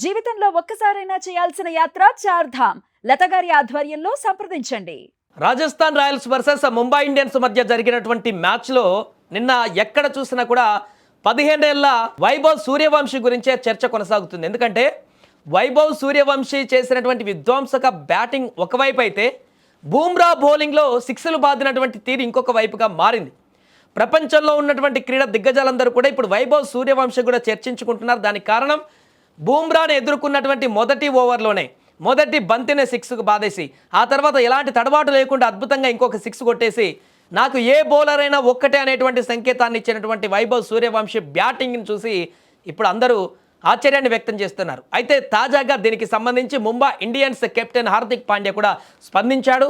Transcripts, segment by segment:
జీవితంలో ఒక్కసారైనా చేయాల్సిన యాత్ర చార్ధామ్. లతగారి ఆధ్వర్యంలో సంప్రదించండి. Rajasthan Royals versus Mumbai Indians మధ్య జరిగినటువంటి మ్యాచ్లో నిన్న ఎక్కడ చూసినా కూడా 15 ఏళ్ల వైభవ్ సూర్యవంశీ గురించే చర్చ కొనసాగుతుంది. ఎందుకంటే వైభవ్ సూర్యవంశీ చేసినటువంటి విధ్వంసక బ్యాటింగ్ ఒకవైపు అయితే బూమ్రా బౌలింగ్లో సిక్స్లు బాదినటువంటి తీరు ఇంకొక వైపుగా మారింది. ప్రపంచంలో ఉన్నటువంటి క్రీడా దిగ్గజాలందరూ కూడా ఇప్పుడు వైభవ్ సూర్యవంశీ కూడా చర్చించుకుంటున్నారు. దానికి కారణం బూమ్రాను ఎదుర్కొన్నటువంటి మొదటి ఓవర్లోనే మొదటి బంతినే సిక్స్కు బాధేసి ఆ తర్వాత ఎలాంటి తడబాటు లేకుండా అద్భుతంగా ఇంకొక సిక్స్ కొట్టేసి నాకు ఏ బౌలర్ అయినా ఒక్కటే అనేటువంటి సంకేతాన్ని ఇచ్చినటువంటి వైభవ్ సూర్యవంశీ బ్యాటింగ్ని చూసి ఇప్పుడు అందరూ ఆశ్చర్యాన్ని వ్యక్తం చేస్తున్నారు. అయితే తాజాగా దీనికి సంబంధించి ముంబై ఇండియన్స్ కెప్టెన్ హార్దిక్ పాండ్యా కూడా స్పందించాడు.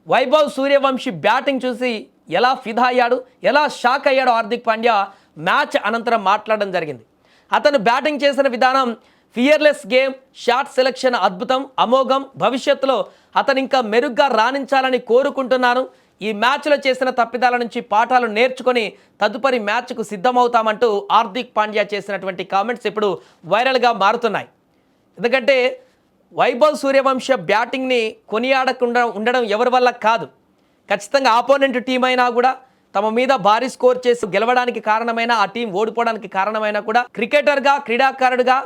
వైభవ్ సూర్యవంశీ బ్యాటింగ్ చూసి ఎలా ఫిదా అయ్యాడు, ఎలా షాక్ అయ్యాడో హార్దిక్ పాండ్యా మ్యాచ్ అనంతరం మాట్లాడడం జరిగింది. అతను బ్యాటింగ్ చేసిన విధానం ఫియర్లెస్ గేమ్, షాట్ సెలెక్షన్ అద్భుతం, అమోఘం. భవిష్యత్తులో అతను ఇంకా మెరుగ్గా రాణించాలని కోరుకుంటున్నాను. ఈ మ్యాచ్లో చేసిన తప్పిదాల నుంచి పాఠాలు నేర్చుకొని తదుపరి మ్యాచ్కు సిద్ధమవుతామంటూ హార్దిక్ పాండ్యా చేసినటువంటి కామెంట్స్ ఇప్పుడు వైరల్గా మారుతున్నాయి. ఎందుకంటే వైభవ్ సూర్యవంశ బ్యాటింగ్ని కొనియాడకుండా ఉండడం ఎవరి వల్ల కాదు. ఖచ్చితంగా ఆపోనెంట్ టీం అయినా కూడా తమ మీద భారీ స్కోర్ చేసి గెలవడానికి కారణమైన ఆ టీం ఓడిపోవడానికి కారణమైనా కూడా క్రికెటర్గా, క్రీడాకారుడిగా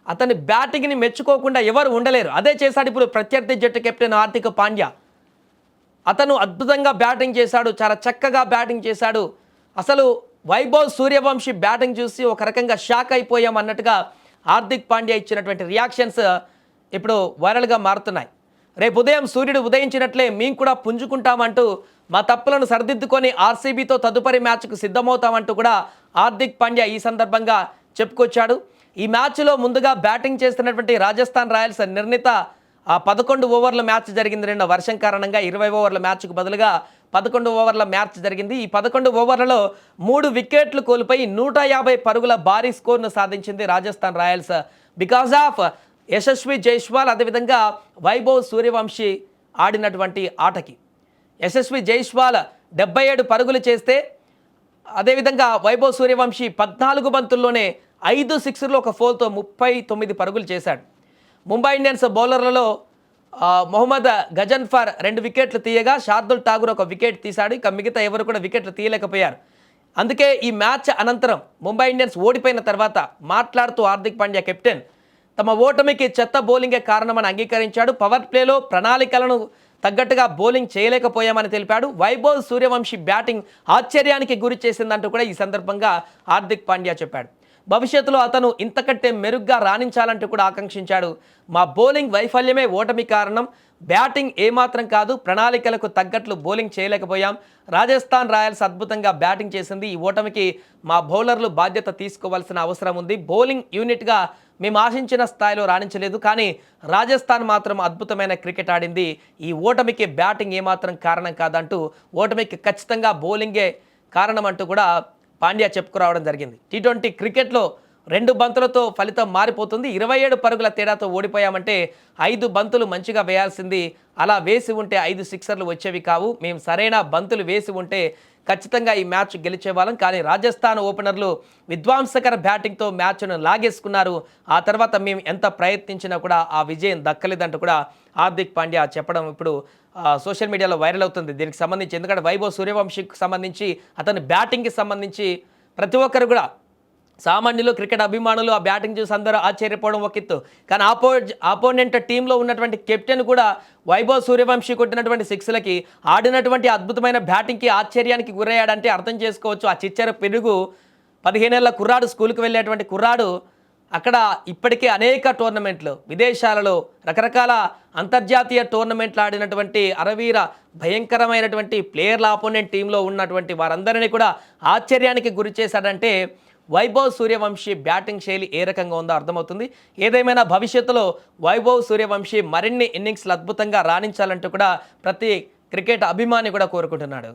అతని బ్యాటింగ్ని మెచ్చుకోకుండా ఎవరు ఉండలేరు. అదే చేశాడు ఇప్పుడు ప్రత్యర్థి జట్టు కెప్టెన్ హార్దిక్ పాండ్యా. అతను అద్భుతంగా బ్యాటింగ్ చేశాడు, చాలా చక్కగా బ్యాటింగ్ చేశాడు. అసలు వైభవ్ సూర్యవంశీ బ్యాటింగ్ చూసి ఒక రకంగా షాక్ అయిపోయాం అన్నట్టుగా హార్దిక్ పాండ్యా ఇచ్చినటువంటి రియాక్షన్స్ ఇప్పుడు వైరల్గా మారుతున్నాయి. రేపు ఉదయం సూర్యుడు ఉదయించినట్లే మేము కూడా పుంజుకుంటామంటూ మా తప్పులను సరిదిద్దుకొని ఆర్సీబీతో తదుపరి మ్యాచ్కు సిద్ధమవుతామంటూ కూడా హార్దిక్ పాండ్యా ఈ సందర్భంగా చెప్పుకొచ్చాడు. ఈ మ్యాచ్లో ముందుగా బ్యాటింగ్ చేస్తున్నటువంటి రాజస్థాన్ రాయల్స్ నిర్ణీత 11 ఓవర్ల మ్యాచ్ జరిగింది. నిన్న వర్షం కారణంగా 20 ఓవర్ల మ్యాచ్కు బదులుగా 11 ఓవర్ల మ్యాచ్ జరిగింది. ఈ 11 ఓవర్లలో 3 వికెట్లు కోల్పోయి 150 పరుగుల భారీ స్కోర్ను సాధించింది Rajasthan Royals. Because of Yashasvi Jaiswal, అదేవిధంగా వైభవ్ సూర్యవంశీ ఆడినటువంటి ఆటకి. యశస్వి జైస్వాల్ 77 పరుగులు చేస్తే అదేవిధంగా వైభవ్ సూర్యవంశీ 14 బంతుల్లోనే 5 సిక్సర్లు ఒక 4తో 39 పరుగులు చేశాడు. ముంబై ఇండియన్స్ బౌలర్లలో మొహమ్మద్ గజన్ఫర్ 2 వికెట్లు తీయగా శార్దుల్ ఠాగూర్ 1 వికెట్ తీశాడు. ఇక మిగతా ఎవరు కూడా వికెట్లు తీయలేకపోయారు. అందుకే ఈ మ్యాచ్ అనంతరం ముంబై ఇండియన్స్ ఓడిపోయిన తర్వాత మాట్లాడుతూ హార్దిక్ పాండ్యా కెప్టెన్ తమ ఓటమికి చెత్త బౌలింగే కారణమని అంగీకరించాడు. పవర్ ప్లేలో ప్రణాళికలను తగ్గట్టుగా బౌలింగ్ చేయలేకపోయామని తెలిపాడు. వైభవ్ సూర్యవంశీ బ్యాటింగ్ ఆశ్చర్యానికి గురి చేసిందంటూ కూడా ఈ సందర్భంగా హార్దిక్ పాండ్యా చెప్పాడు. భవిష్యత్తులో అతను ఇంతకంటే మెరుగ్గా రాణించాలంటూ కూడా ఆకాంక్షించాడు. మా బౌలింగ్ వైఫల్యమే ఓటమి కారణం, బ్యాటింగ్ ఏమాత్రం కాదు, ప్రణాళికలకు తగ్గట్లు బౌలింగ్ చేయలేకపోయాం. రాజస్థాన్ రాయల్స్ అద్భుతంగా బ్యాటింగ్ చేసింది. ఈ ఓటమికి మా బౌలర్లు బాధ్యత తీసుకోవాల్సిన అవసరం ఉంది. బౌలింగ్ యూనిట్గా మేము ఆశించిన స్థాయిలో రాణించలేదు, కానీ రాజస్థాన్ మాత్రం అద్భుతమైన క్రికెట్ ఆడింది. ఈ ఓటమికి బ్యాటింగ్ ఏమాత్రం కారణం కాదంటూ ఓటమికి ఖచ్చితంగా బౌలింగే కారణం అంటూ కూడా పాండ్యా చెప్పుకురావడం జరిగింది. టీ20 క్రికెట్లో 2 బంతులతో ఫలితం మారిపోతుంది. 27 పరుగుల తేడాతో ఓడిపోయామంటే 5 బంతులు మంచిగా వేయాల్సింది. అలా వేసి ఉంటే 5 సిక్సర్లు వచ్చేవి కావు. మేము సరైన బంతులు వేసి ఉంటే ఖచ్చితంగా ఈ మ్యాచ్ గెలిచేవాళ్ళం. కానీ రాజస్థాన్ ఓపెనర్లు విధ్వంసకర బ్యాటింగ్తో మ్యాచ్ను లాగేసుకున్నారు. ఆ తర్వాత మేము ఎంత ప్రయత్నించినా కూడా ఆ విజయం దక్కలేదంటూ కూడా హార్దిక్ పాండ్యా చెప్పడం ఇప్పుడు సోషల్ మీడియాలో వైరల్ అవుతుంది. దీనికి సంబంధించి ఎందుకంటే వైభవ్ సూర్యవంశీకి సంబంధించి అతని బ్యాటింగ్కి సంబంధించి ప్రతి ఒక్కరు కూడా సామాన్యులు, క్రికెట్ అభిమానులు ఆ బ్యాటింగ్ చూసి అందరూ ఆశ్చర్యపోవడం ఒక ఎత్తు. కానీ ఆపోనెంట్ టీంలో ఉన్నటువంటి కెప్టెన్ కూడా వైభవ్ సూర్యవంశీ కొట్టినటువంటి సిక్స్లకి, ఆడినటువంటి అద్భుతమైన బ్యాటింగ్కి ఆశ్చర్యానికి గురయ్యాడంటే అర్థం చేసుకోవచ్చు. ఆ చిచ్చర పెరుగు 15 ఏళ్ల కుర్రాడు, స్కూల్కి వెళ్ళేటువంటి కుర్రాడు అక్కడ ఇప్పటికే అనేక టోర్నమెంట్లు, విదేశాలలో రకరకాల అంతర్జాతీయ టోర్నమెంట్లు ఆడినటువంటి అరవీర భయంకరమైనటువంటి ప్లేయర్ల ఆపోనెంట్ టీంలో ఉన్నటువంటి వారందరినీ కూడా ఆశ్చర్యానికి గురి చేశాడంటే వైభవ్ సూర్యవంశీ బ్యాటింగ్ శైలి ఏ రకంగా ఉందో అర్థమవుతుంది. ఏదేమైనా భవిష్యత్తులో వైభవ్ సూర్యవంశీ మరిన్ని ఇన్నింగ్స్లు అద్భుతంగా రాణించాలంటూ కూడా ప్రతి క్రికెట్ అభిమాని కూడా కోరుకుంటున్నాడు.